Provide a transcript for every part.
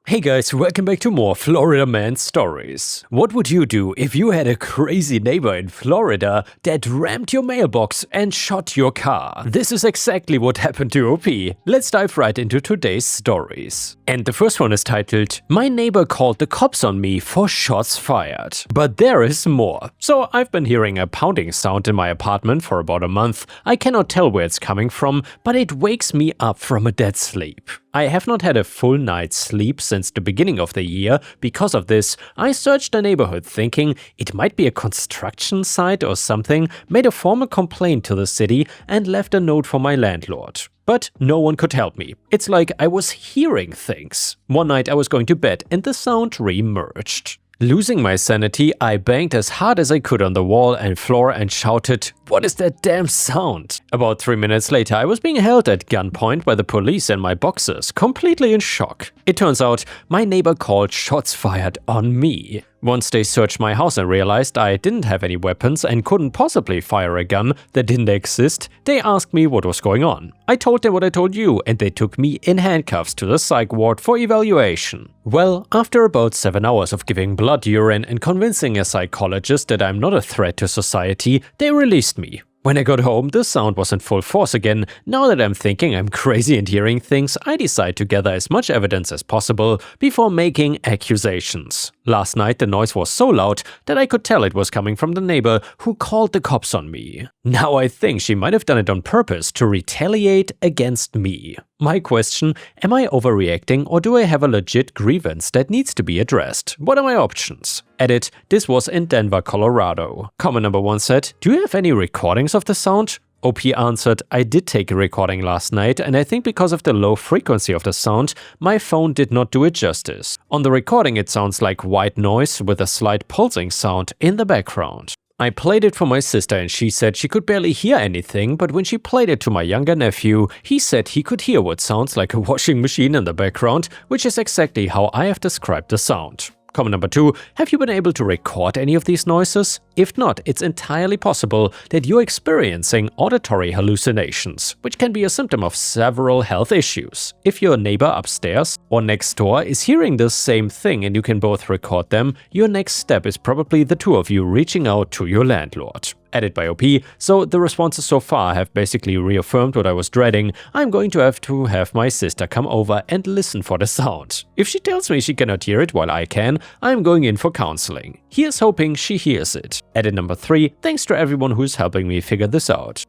Hey guys, welcome back to more Florida Man stories. What would you do if you had a crazy neighbor in Florida that rammed your mailbox and shot your car? This is exactly what happened to OP. Let's dive right into today's stories. And the first one is titled, "My neighbor called the cops on me for shots fired." But there is more. So I've been hearing a pounding sound in my apartment for about a month. I cannot tell where it's coming from, but it wakes me up from a dead sleep. I have not had a full night's sleep since the beginning of the year. Because of this, I searched the neighborhood thinking it might be a construction site or something, made a formal complaint to the city, and left a note for my landlord. But no one could help me. It's like I was hearing things. One night I was going to bed and the sound re-emerged. Losing my sanity, I banged as hard as I could on the wall and floor and shouted, "What is that damn sound?" About 3 minutes later, I was being held at gunpoint by the police and my boxers, completely in shock. It turns out my neighbor called shots fired on me. Once they searched my house and realized I didn't have any weapons and couldn't possibly fire a gun that didn't exist, they asked me what was going on. I told them what I told you, and they took me in handcuffs to the psych ward for evaluation. Well, after about 7 hours of giving blood urine and convincing a psychologist that I'm not a threat to society, they released me. When I got home, the sound was in full force again. Now that I'm thinking I'm crazy and hearing things, I decide to gather as much evidence as possible before making accusations. Last night the noise was so loud that I could tell it was coming from the neighbor who called the cops on me. Now I think she might have done it on purpose to retaliate against me. My question, am I overreacting or do I have a legit grievance that needs to be addressed? What are my options? Edit, this was in Denver, Colorado. Comment number 1 said, "Do you have any recordings of the sound?" OP answered, "I did take a recording last night, and I think because of the low frequency of the sound, my phone did not do it justice. On the recording it sounds like white noise with a slight pulsing sound in the background." I played it for my sister and she said she could barely hear anything, but when she played it to my younger nephew, he said he could hear what sounds like a washing machine in the background, which is exactly how I have described the sound. Comment number 2, have you been able to record any of these noises? If not, it's entirely possible that you're experiencing auditory hallucinations, which can be a symptom of several health issues. If your neighbor upstairs or next door is hearing the same thing and you can both record them, your next step is probably the two of you reaching out to your landlord. Edit by OP, so the responses so far have basically reaffirmed what I was dreading. I'm going to have my sister come over and listen for the sound. If she tells me she cannot hear it while I can, I'm going in for counseling. Here's hoping she hears it. Edit number 3, thanks to everyone who's helping me figure this out.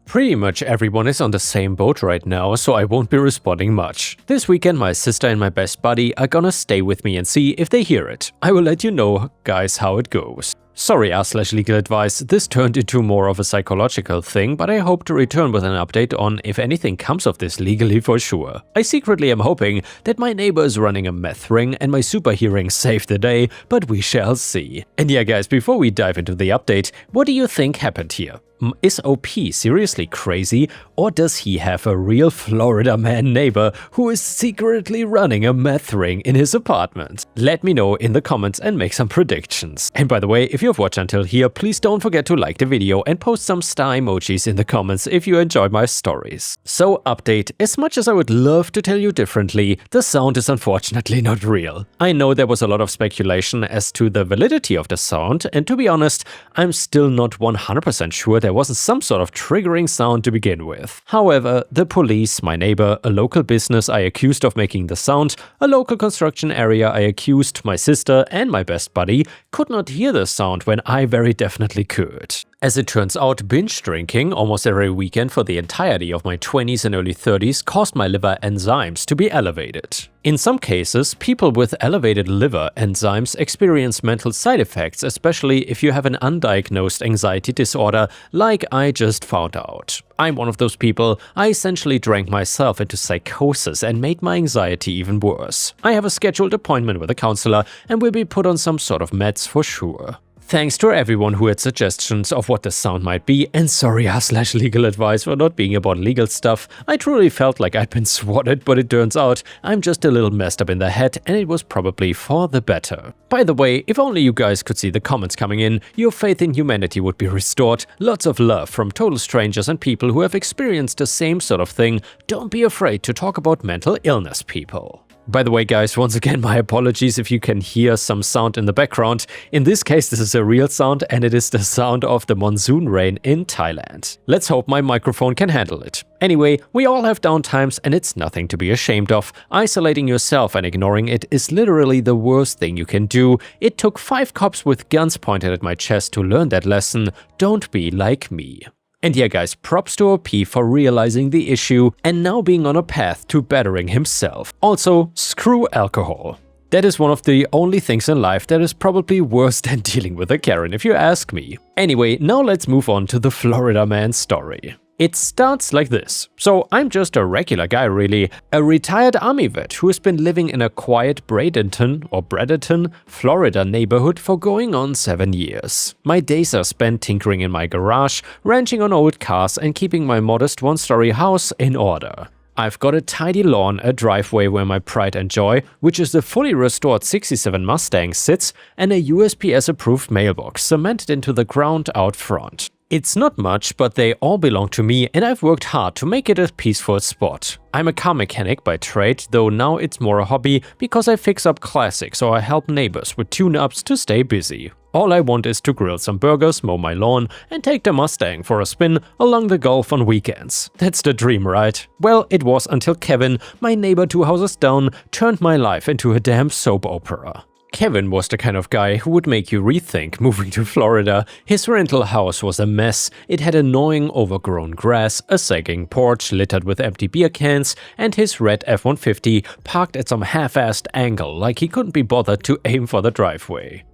Pretty much everyone is on the same boat right now, so I won't be responding much. This weekend my sister and my best buddy are gonna stay with me and see if they hear it. I will let you know, guys, how it goes. Sorry /legal advice, this turned into more of a psychological thing, but I hope to return with an update on if anything comes of this legally for sure. I secretly am hoping that my neighbor is running a meth ring and my super hearing saved the day, but we shall see. And yeah guys, before we dive into the update, what do you think happened here? Is OP seriously crazy, or does he have a real Florida man neighbor who is secretly running a meth ring in his apartment? Let me know in the comments and make some predictions. And by the way, if you've watched until here, please don't forget to like the video and post some star emojis in the comments if you enjoyed my stories. So update, as much as I would love to tell you differently, the sound is unfortunately not real. I know there was a lot of speculation as to the validity of the sound, and to be honest, I'm still not 100% sure there wasn't some sort of triggering sound to begin with. However, the police, my neighbor, a local business I accused of making the sound, a local construction area I accused, my sister, and my best buddy could not hear the sound when I very definitely could. As it turns out, binge drinking almost every weekend for the entirety of my 20s and early 30s caused my liver enzymes to be elevated. In some cases, people with elevated liver enzymes experience mental side effects, especially if you have an undiagnosed anxiety disorder like I just found out. I'm one of those people. I essentially drank myself into psychosis and made my anxiety even worse. I have a scheduled appointment with a counselor and will be put on some sort of meds for sure. Thanks to everyone who had suggestions of what the sound might be, and sorry /legal advice for not being about legal stuff. I truly felt like I'd been swatted, but it turns out I'm just a little messed up in the head and it was probably for the better. By the way, if only you guys could see the comments coming in, your faith in humanity would be restored. Lots of love from total strangers and people who have experienced the same sort of thing. Don't be afraid to talk about mental illness, people. By the way guys, once again my apologies if you can hear some sound in the background. In this case this is a real sound and it is the sound of the monsoon rain in Thailand. Let's hope my microphone can handle it. Anyway, we all have downtimes and it's nothing to be ashamed of. Isolating yourself and ignoring it is literally the worst thing you can do. It took 5 cops with guns pointed at my chest to learn that lesson. Don't be like me. And yeah guys, props to OP for realizing the issue and now being on a path to bettering himself. Also, screw alcohol. That is one of the only things in life that is probably worse than dealing with a Karen if you ask me. Anyway, now let's move on to the Florida man story. It starts like this. So I'm just a regular guy really, a retired army vet who has been living in a quiet Bradenton, Florida neighborhood for going on 7 years. My days are spent tinkering in my garage, wrenching on old cars and keeping my modest 1-story house in order. I've got a tidy lawn, a driveway where my pride and joy, which is the fully restored 67 Mustang, sits, and a USPS-approved mailbox cemented into the ground out front. It's not much, but they all belong to me and I've worked hard to make it a peaceful spot. I'm a car mechanic by trade, though now it's more a hobby because I fix up classics or I help neighbors with tune-ups to stay busy. All I want is to grill some burgers, mow my lawn, and take the Mustang for a spin along the Gulf on weekends. That's the dream, right? Well, it was until Kevin, my neighbor 2 houses down, turned my life into a damn soap opera. Kevin was the kind of guy who would make you rethink moving to Florida. His rental house was a mess. It had annoying overgrown grass, a sagging porch littered with empty beer cans, and his red F-150 parked at some half-assed angle like he couldn't be bothered to aim for the driveway.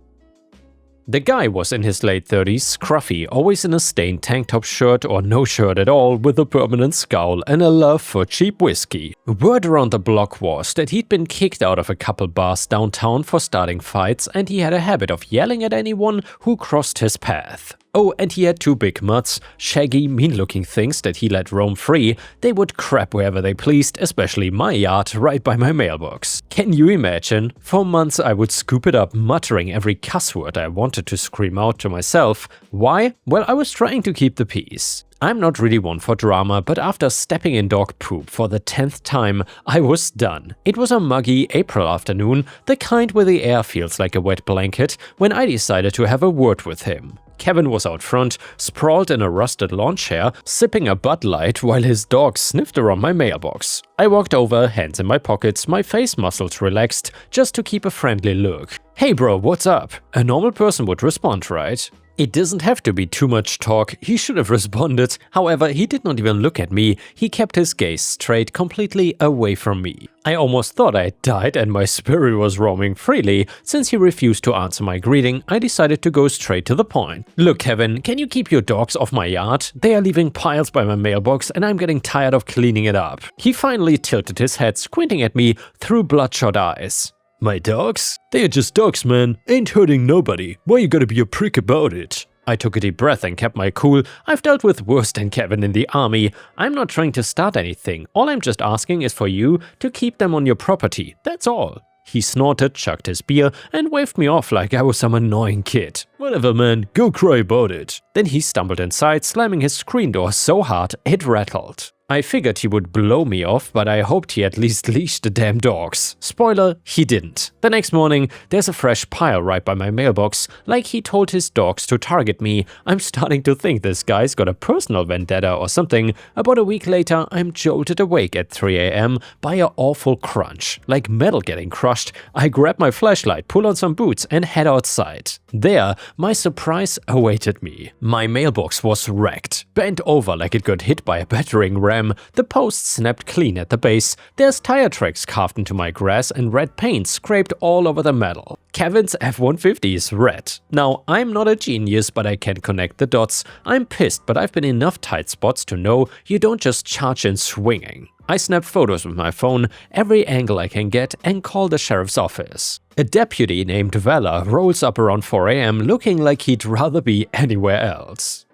The guy was in his late 30s, scruffy, always in a stained tank top shirt or no shirt at all, with a permanent scowl and a love for cheap whiskey. Word around the block was that he'd been kicked out of a couple bars downtown for starting fights and he had a habit of yelling at anyone who crossed his path. Oh, and he had 2 big mutts, shaggy, mean-looking things that he let roam free. They would crap wherever they pleased, especially my yard right by my mailbox. Can you imagine? For months I would scoop it up, muttering every cuss word I wanted to scream out to myself. Why? Well, I was trying to keep the peace. I'm not really one for drama, but after stepping in dog poop for the 10th time, I was done. It was a muggy April afternoon, the kind where the air feels like a wet blanket, when I decided to have a word with him. Kevin was out front, sprawled in a rusted lawn chair, sipping a Bud Light while his dog sniffed around my mailbox. I walked over, hands in my pockets, my face muscles relaxed, just to keep a friendly look. Hey bro, what's up? A normal person would respond, right? It doesn't have to be too much talk, he should have responded. However, he did not even look at me, he kept his gaze straight, completely away from me. I almost thought I had died and my spirit was roaming freely. Since he refused to answer my greeting, I decided to go straight to the point. Look Kevin, can you keep your dogs off my yard? They are leaving piles by my mailbox and I'm getting tired of cleaning it up. He finally tilted his head, squinting at me through bloodshot eyes. My dogs? They are just dogs, man. Ain't hurting nobody. Why you gotta be a prick about it? I took a deep breath and kept my cool. I've dealt with worse than Kevin in the army. I'm not trying to start anything. All I'm just asking is for you to keep them on your property. That's all. He snorted, chugged his beer, and waved me off like I was some annoying kid. Whatever, man. Go cry about it. Then he stumbled inside, slamming his screen door so hard it rattled. I figured he would blow me off, but I hoped he at least leashed the damn dogs. Spoiler, he didn't. The next morning, there's a fresh pile right by my mailbox, like he told his dogs to target me. I'm starting to think this guy's got a personal vendetta or something. About a week later, I'm jolted awake at 3 AM by an awful crunch. Like metal getting crushed, I grab my flashlight, pull on some boots, and head outside. There, my surprise awaited me. My mailbox was wrecked, bent over like it got hit by a battering ram. The post snapped clean at the base, there's tire tracks carved into my grass and red paint scraped all over the metal. Kevin's F-150 is red. Now, I'm not a genius, but I can connect the dots. I'm pissed, but I've been in enough tight spots to know you don't just charge in swinging. I snap photos with my phone, every angle I can get, and call the sheriff's office. A deputy named Vela rolls up around 4 AM looking like he'd rather be anywhere else.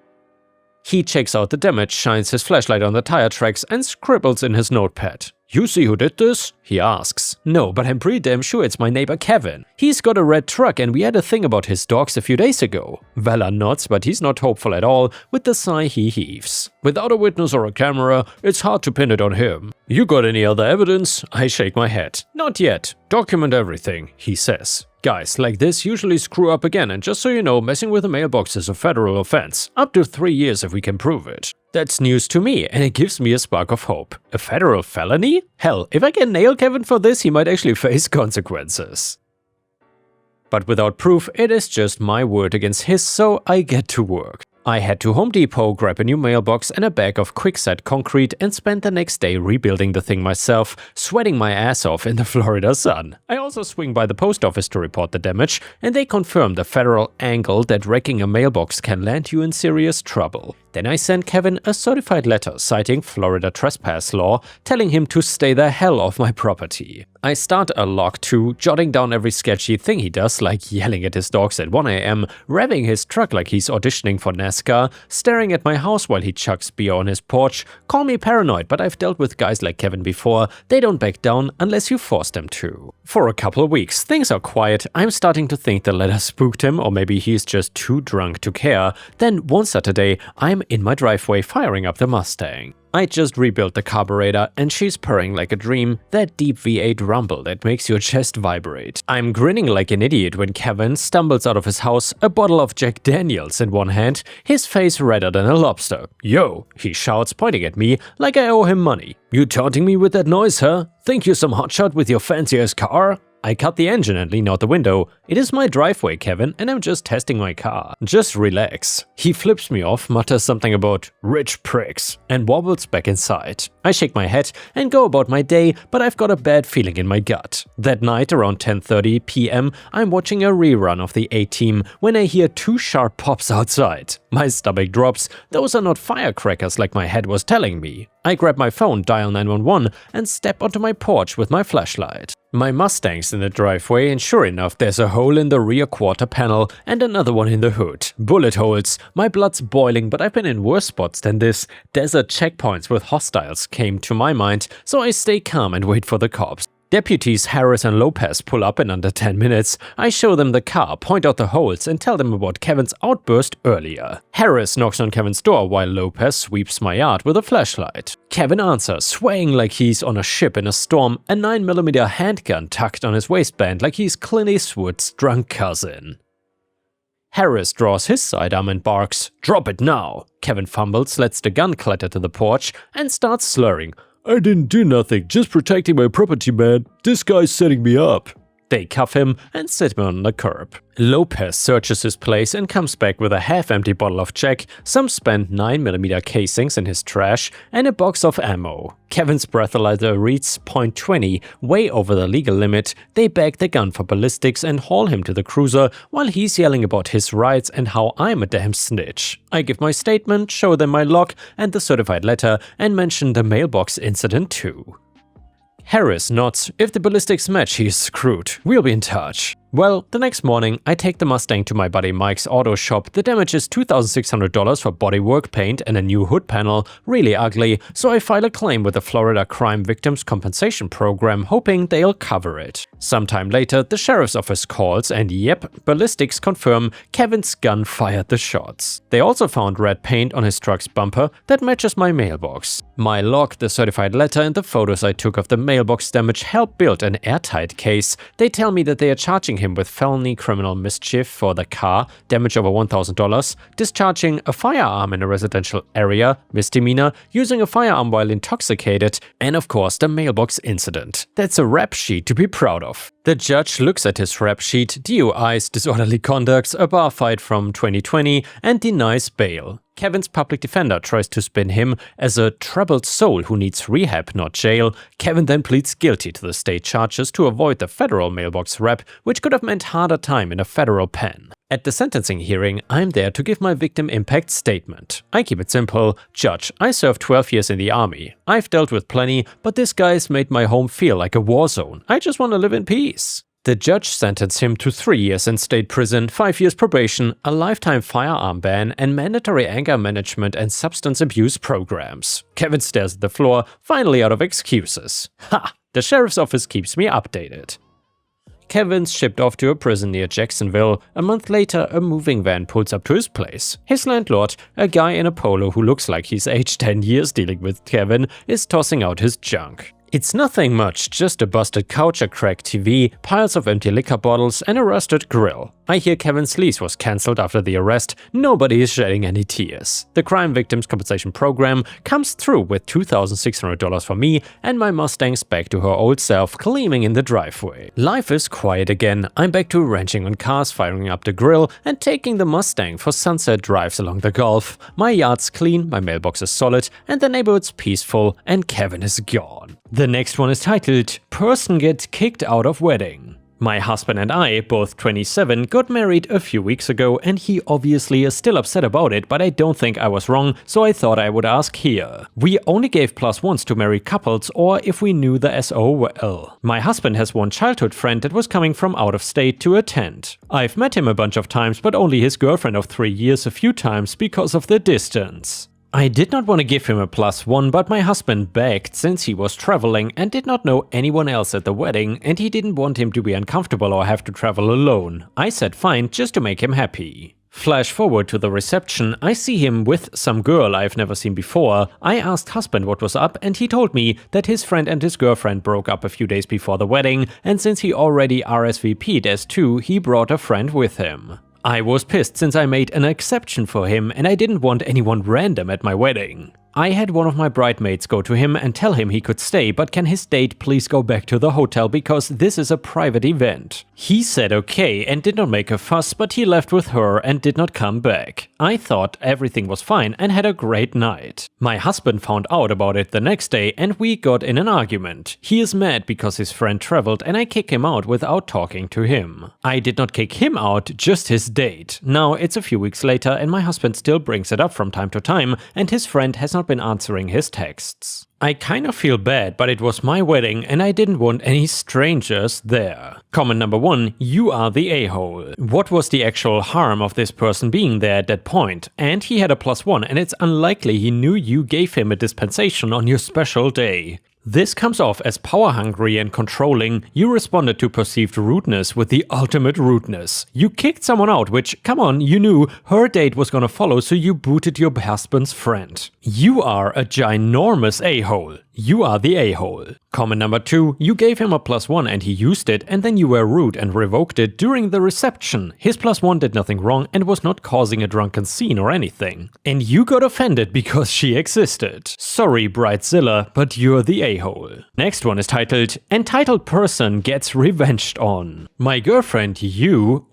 He checks out the damage, shines his flashlight on the tire tracks, and scribbles in his notepad. "You see who did this?" he asks. "No, but I'm pretty damn sure it's my neighbor Kevin. He's got a red truck and we had a thing about his dogs a few days ago." Vella nods, but he's not hopeful at all with the sigh he heaves. "Without a witness or a camera, it's hard to pin it on him." "You got any other evidence?" I shake my head. "Not yet. Document everything," he says. Guys like this usually screw up again, and just so you know, messing with a mailbox is a federal offense. Up to 3 years if we can prove it. That's news to me, and it gives me a spark of hope. A federal felony? Hell, if I can nail Kevin for this, he might actually face consequences. But without proof, it is just my word against his, so I get to work. I head to Home Depot, grab a new mailbox and a bag of quick-set concrete, and spend the next day rebuilding the thing myself, sweating my ass off in the Florida sun. I also swing by the post office to report the damage, and they confirm the federal angle that wrecking a mailbox can land you in serious trouble. Then I send Kevin a certified letter citing Florida trespass law, telling him to stay the hell off my property. I start a log too, jotting down every sketchy thing he does, like yelling at his dogs at 1 AM, revving his truck like he's auditioning for NASCAR, staring at my house while he chugs beer on his porch. Call me paranoid, but I've dealt with guys like Kevin before. They don't back down unless you force them to. For a couple of weeks, things are quiet. I'm starting to think the letter spooked him, or maybe he's just too drunk to care. Then one Saturday, I'm in my driveway firing up the Mustang. I just rebuilt the carburetor and she's purring like a dream, that deep V8 rumble that makes your chest vibrate. I'm grinning like an idiot when Kevin stumbles out of his house, a bottle of Jack Daniels in one hand, his face redder than a lobster. "Yo," he shouts, pointing at me like I owe him money. "You taunting me with that noise, huh? Think you're some hotshot with your fancy-ass car?" I cut the engine and lean out the window. "It is my driveway, Kevin, and I'm just testing my car. Just relax." He flips me off, mutters something about rich pricks, and wobbles back inside. I shake my head and go about my day, but I've got a bad feeling in my gut. That night around 10:30 p.m, I'm watching a rerun of the A-Team when I hear 2 sharp pops outside. My stomach drops. Those are not firecrackers like my head was telling me. I grab my phone, dial 911, and step onto my porch with my flashlight. My Mustang's in the driveway, and sure enough, there's a hole in the rear quarter panel and another one in the hood. Bullet holes. My blood's boiling, but I've been in worse spots than this. Desert checkpoints with hostiles came to my mind, so I stay calm and wait for the cops. Deputies Harris and Lopez pull up in under 10 minutes. I show them the car, point out the holes, and tell them about Kevin's outburst earlier. Harris knocks on Kevin's door while Lopez sweeps my yard with a flashlight. Kevin answers, swaying like he's on a ship in a storm, a 9mm handgun tucked on his waistband like he's Clint Eastwood's drunk cousin. Harris draws his sidearm and barks, "Drop it now!" Kevin fumbles, lets the gun clatter to the porch, and starts slurring. "I didn't do nothing, just protecting my property, man. This guy's setting me up." They cuff him and sit him on the curb. Lopez searches his place and comes back with a half-empty bottle of Jack, some spent 9mm casings in his trash, and a box of ammo. Kevin's breathalyzer reads .20, way over the legal limit. They bag the gun for ballistics and haul him to the cruiser while he's yelling about his rights and how I'm a damn snitch. I give my statement, show them my log and the certified letter, and mention the mailbox incident too. Harris nods. If the ballistics match, he's screwed. We'll be in touch. Well, the next morning, I take the Mustang to my buddy Mike's auto shop. The damage is $2,600 for bodywork, paint, and a new hood panel. Really ugly, so I file a claim with the Florida Crime Victims Compensation Program, hoping they'll cover it. Sometime later, the sheriff's office calls, and yep, ballistics confirm Kevin's gun fired the shots. They also found red paint on his truck's bumper that matches my mailbox. My log, the certified letter, and the photos I took of the mailbox damage help build an airtight case. They tell me that they are charging him with felony criminal mischief for the car, damage over $1,000, discharging a firearm in a residential area, misdemeanor, using a firearm while intoxicated, and of course the mailbox incident. That's a rap sheet to be proud of. The judge looks at his rap sheet, DUIs, disorderly conduct, a bar fight from 2020, and denies bail. Kevin's public defender tries to spin him as a troubled soul who needs rehab, not jail. Kevin then pleads guilty to the state charges to avoid the federal mailbox rap, which could have meant harder time in a federal pen. At the sentencing hearing, I'm there to give my victim impact statement. I keep it simple. Judge, I served 12 years in the army. I've dealt with plenty, but this guy's made my home feel like a war zone. I just want to live in peace. The judge sentenced him to 3 years in state prison, 5 years probation, a lifetime firearm ban, and mandatory anger management and substance abuse programs. Kevin stares at the floor, finally out of excuses. Ha! The sheriff's office keeps me updated. Kevin's shipped off to a prison near Jacksonville. A month later, a moving van pulls up to his place. His landlord, a guy in a polo who looks like he's aged 10 years dealing with Kevin, is tossing out his junk. It's nothing much, just a busted couch, a cracked TV, piles of empty liquor bottles, and a rusted grill. I hear Kevin's lease was cancelled after the arrest. Nobody is shedding any tears. The Crime Victims Compensation Program comes through with $2,600 for me, and my Mustang's back to her old self, gleaming in the driveway. Life is quiet again. I'm back to wrenching on cars, firing up the grill, and taking the Mustang for sunset drives along the Gulf. My yard's clean, my mailbox is solid, and the neighborhood's peaceful, and Kevin is gone. The next one is titled, Person Gets Kicked Out of Wedding. My husband and I, both 27, got married a few weeks ago, and he obviously is still upset about it, but I don't think I was wrong, so I thought I would ask here. We only gave +1s to married couples or if we knew the SO well. My husband has one childhood friend that was coming from out of state to attend. I've met him a bunch of times, but only his girlfriend of 3 years a few times because of the distance. I did not want to give him a +1, but my husband begged since he was traveling and did not know anyone else at the wedding, and he didn't want him to be uncomfortable or have to travel alone. I said fine, just to make him happy. Flash forward to the reception, I see him with some girl I've never seen before. I asked husband what was up, and he told me that his friend and his girlfriend broke up a few days before the wedding, and since he already RSVP'd as 2, he brought a friend with him. I was pissed since I made an exception for him and I didn't want anyone random at my wedding. I had one of my bridesmaids go to him and tell him he could stay, but can his date please go back to the hotel because this is a private event. He said okay and did not make a fuss, but he left with her and did not come back. I thought everything was fine and had a great night. My husband found out about it the next day and we got in an argument. He is mad because his friend traveled and I kick him out without talking to him. I did not kick him out, just his date. Now it's a few weeks later and my husband still brings it up from time to time and his friend has not been answering his texts. I kind of feel bad, but it was my wedding and I didn't want any strangers there. Comment number 1, you are the a-hole. What was the actual harm of this person being there at that point? And he had a +1 and it's unlikely he knew you gave him a dispensation on your special day. This comes off as power-hungry and controlling. You responded to perceived rudeness with the ultimate rudeness. You kicked someone out, which, come on, you knew her date was gonna follow, so you booted your husband's friend. You are a ginormous a-hole. You are the a-hole. Comment number 2, you gave him a +1 and he used it, and then you were rude and revoked it during the reception. His +1 did nothing wrong and was not causing a drunken scene or anything. And you got offended because she existed. Sorry, Bridezilla, but you're the a-hole. Next one is titled, Entitled Person Gets Revenged On. My girlfriend, you,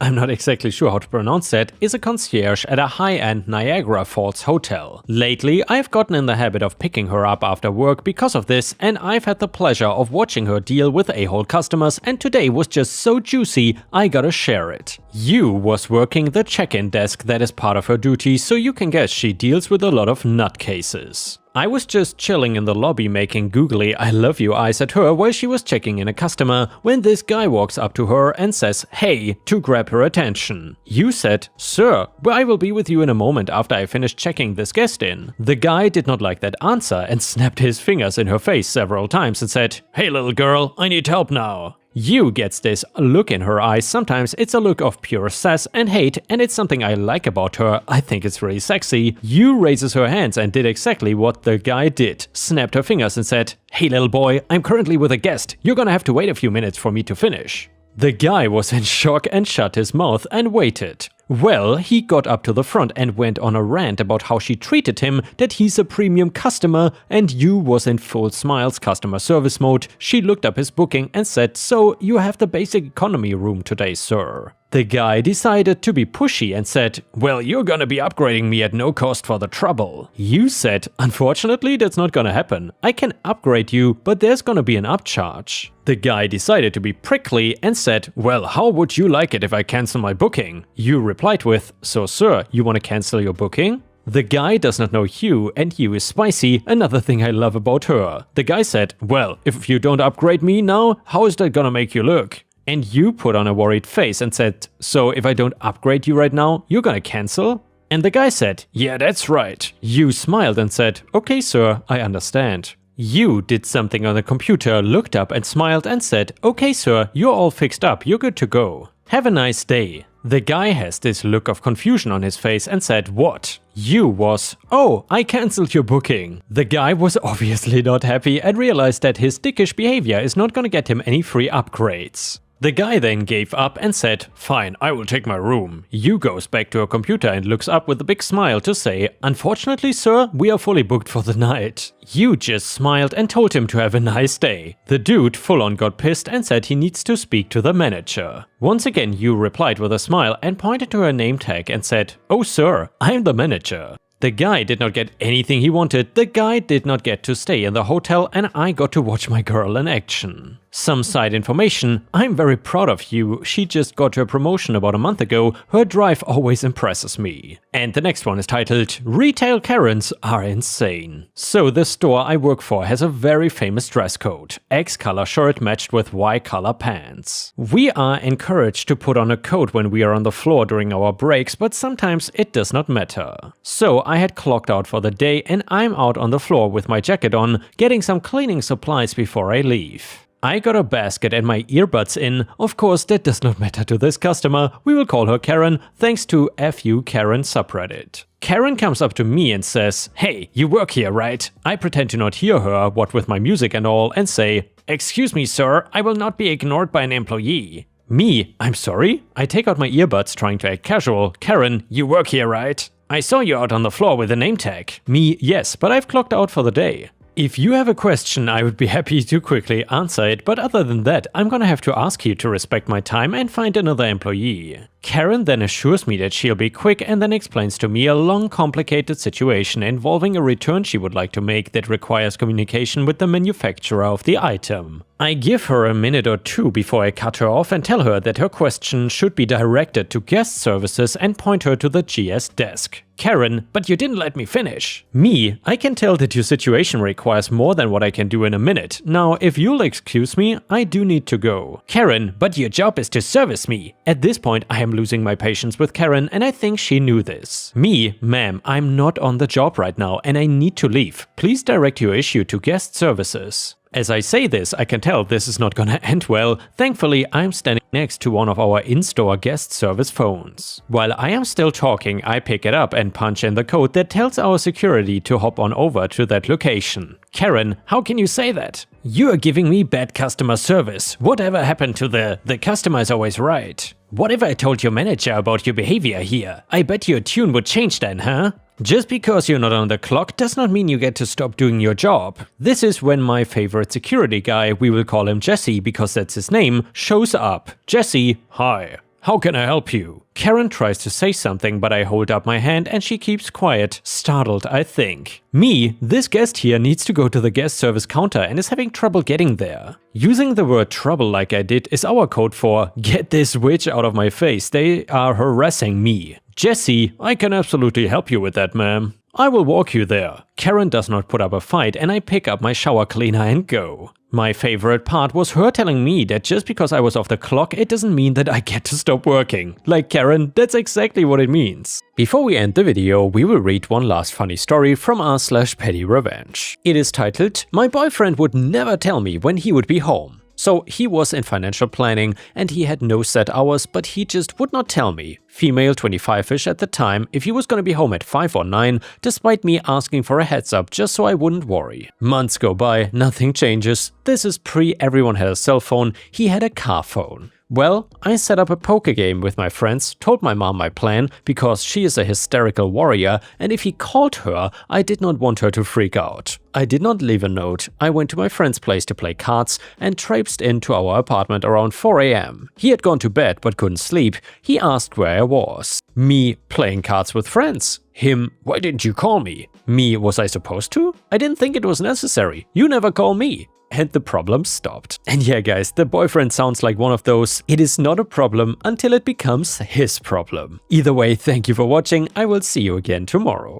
I'm not exactly sure how to pronounce that, is a concierge at a high-end Niagara Falls hotel. Lately, I've gotten in the habit of picking her up after work because of this, and I've had the pleasure of watching her deal with a-hole customers, and today was just so juicy, I gotta share it. You was working the check-in desk that is part of her duty, so you can guess she deals with a lot of nutcases. I was just chilling in the lobby making googly I love you eyes at her while she was checking in a customer when this guy walks up to her and says hey to grab her attention. You said, sir, I will be with you in a moment after I finish checking this guest in. The guy did not like that answer and snapped his fingers in her face several times and said, hey little girl, I need help now. You gets this look in her eyes. Sometimes it's a look of pure sass and hate, and it's something I like about her. I think it's really sexy. You raises her hands and did exactly what the guy did. Snapped her fingers and said, hey little boy, I'm currently with a guest. You're gonna have to wait a few minutes for me to finish. The guy was in shock and shut his mouth and waited. Well, he got up to the front and went on a rant about how she treated him, that he's a premium customer, and you was in full smiles customer service mode. She looked up his booking and said, so you have the basic economy room today, sir. The guy decided to be pushy and said, well, you're gonna be upgrading me at no cost for the trouble. You said, unfortunately, that's not gonna happen. I can upgrade you, but there's gonna be an upcharge. The guy decided to be prickly and said, well, how would you like it if I cancel my booking? You replied with, so sir, you wanna cancel your booking? The guy does not know Hugh, and Hugh is spicy, another thing I love about her. The guy said, well, if you don't upgrade me now, how is that gonna make you look? And you put on a worried face and said, "So if I don't upgrade you right now, you're gonna cancel?" And the guy said, "Yeah, that's right." You smiled and said, "Okay, sir, I understand." You did something on the computer, looked up and smiled and said, "Okay, sir, you're all fixed up, you're good to go. Have a nice day." The guy has this look of confusion on his face and said, "What?" You was, "Oh, I cancelled your booking." The guy was obviously not happy and realized that his dickish behavior is not gonna get him any free upgrades. The guy then gave up and said, "Fine, I will take my room." You goes back to her computer and looks up with a big smile to say, "Unfortunately, sir, we are fully booked for the night." You just smiled and told him to have a nice day. The dude full on got pissed and said he needs to speak to the manager. Once again, you replied with a smile and pointed to her name tag and said, "Oh sir, I'm the manager." The guy did not get anything he wanted, the guy did not get to stay in the hotel, and I got to watch my girl in action. Some side information, I'm very proud of you, she just got her promotion about a month ago, her drive always impresses me. And the next one is titled, Retail Karens Are Insane. So the store I work for has a very famous dress code, X color shirt matched with Y color pants. We are encouraged to put on a coat when we are on the floor during our breaks, but sometimes it does not matter. So I had clocked out for the day and I'm out on the floor with my jacket on, getting some cleaning supplies before I leave. I got a basket and my earbuds in. Of course, that does not matter to this customer. We will call her Karen, thanks to FU Karen subreddit. Karen comes up to me and says, "Hey, you work here, right?" I pretend to not hear her, what with my music and all, and say, "Excuse me, sir, I will not be ignored by an employee." Me, "I'm sorry?" I take out my earbuds trying to act casual. Karen, "You work here, right?" "I saw you out on the floor with a name tag." Me, "Yes, but I've clocked out for the day." If you have a question, I would be happy to quickly answer it, but other than that, I'm gonna have to ask you to respect my time and find another employee. Karen then assures me that she'll be quick and then explains to me a long, complicated situation involving a return she would like to make that requires communication with the manufacturer of the item. I give her a minute or two before I cut her off and tell her that her question should be directed to guest services and point her to the GS desk. Karen, "But you didn't let me finish." Me, "I can tell that your situation requires more than what I can do in a minute. Now, if you'll excuse me, I do need to go." Karen, "But your job is to service me." At this point, I am losing my patience with Karen and I think she knew this. Me, "Ma'am, I'm not on the job right now and I need to leave. Please direct your issue to guest services." As I say this, I can tell this is not gonna end well. Thankfully, I'm standing next to one of our in-store guest service phones. While I am still talking, I pick it up and punch in the code that tells our security to hop on over to that location. Karen, "How can you say that? You are giving me bad customer service. Whatever happened to the customer is always right? What if I told your manager about your behavior here? I bet your tune would change then, huh? Just because you're not on the clock does not mean you get to stop doing your job." This is when my favorite security guy, we will call him Jesse because that's his name, shows up. Jesse, "Hi. How can I help you?" Karen tries to say something, but I hold up my hand and she keeps quiet, startled I think. Me, "This guest here needs to go to the guest service counter and is having trouble getting there." Using the word trouble like I did is our code for "Get this witch out of my face, they are harassing me." Jesse, "I can absolutely help you with that, ma'am. I will walk you there." Karen does not put up a fight and I pick up my shower cleaner and go. My favorite part was her telling me that just because I was off the clock, it doesn't mean that I get to stop working. Like, Karen, that's exactly what it means. Before we end the video, we will read one last funny story from r/petty revenge. It is titled, "My boyfriend would never tell me when he would be home." So he was in financial planning and he had no set hours, but he just would not tell me, female 25-ish at the time, if he was gonna be home at 5 or 9, despite me asking for a heads up just so I wouldn't worry. Months go by, nothing changes. This is pre-everyone had a cell phone, he had a car phone. Well, I set up a poker game with my friends, told my mom my plan because she is a hysterical warrior and if he called her, I did not want her to freak out. I did not leave a note. I went to my friend's place to play cards and traipsed into our apartment around 4 AM. He had gone to bed but couldn't sleep. He asked where I was. Me, "Playing cards with friends." Him, "Why didn't you call me?" Me, "Was I supposed to? I didn't think it was necessary. You never call me." And the problem stopped. And yeah guys, the boyfriend sounds like one of those, it is not a problem until it becomes his problem. Either way, thank you for watching, I will see you again tomorrow.